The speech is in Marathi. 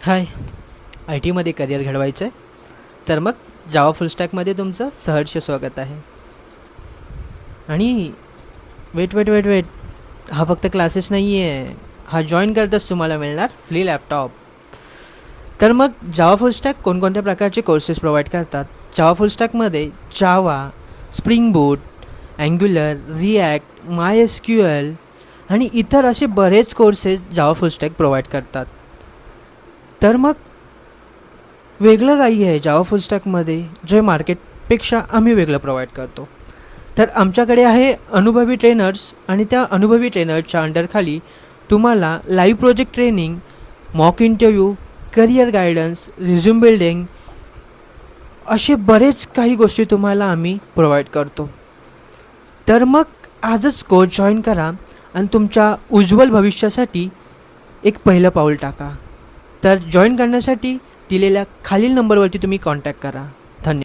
हाय, आय टीमध्ये करिअर घडवायचं आहे तर मग जावा फुलस्टॅकमध्ये तुमचं सहर्ष स्वागत आहे. आणि वेट वेट वेट वेट हा फक्त क्लासेस नाही आहे, हा जॉईन करताच तुम्हाला मिळणार फ्री लॅपटॉप. तर मग जावा फुलस्टॅक कोणकोणत्या प्रकारचे कोर्सेस प्रोव्हाइड करतात? जावा फुलस्टॅकमध्ये जावा, स्प्रिंग बूट, अँग्युलर, रिॲक्ट, माय एस क्यू एल आणि इतर असे बरेच कोर्सेस जावा फुलस्टॅक प्रोव्हाइड करतात. तर मग वेगळं काही आहे जावा फुलस्टॅकमध्ये जे मार्केटपेक्षा आम्ही वेगळं प्रोव्हाइड करतो. तर आमच्याकडे आहे अनुभवी ट्रेनर्स आणि त्या अनुभवी ट्रेनर्सच्या अंडरखाली तुम्हाला live project training, mock interview, career guidance, resume building असे बरेच काही गोष्टी तुम्हाला आम्ही प्रोव्हाइड करतो. तर मग आजच कोर्स जॉईन करा आणि तुमच्या उज्ज्वल भविष्यासाठी एक पहिलं पाऊल टाका. तर जॉईन करण्यासाठी दिलेल्या खालील नंबरवरती तुम्ही कॉन्टॅक्ट करा.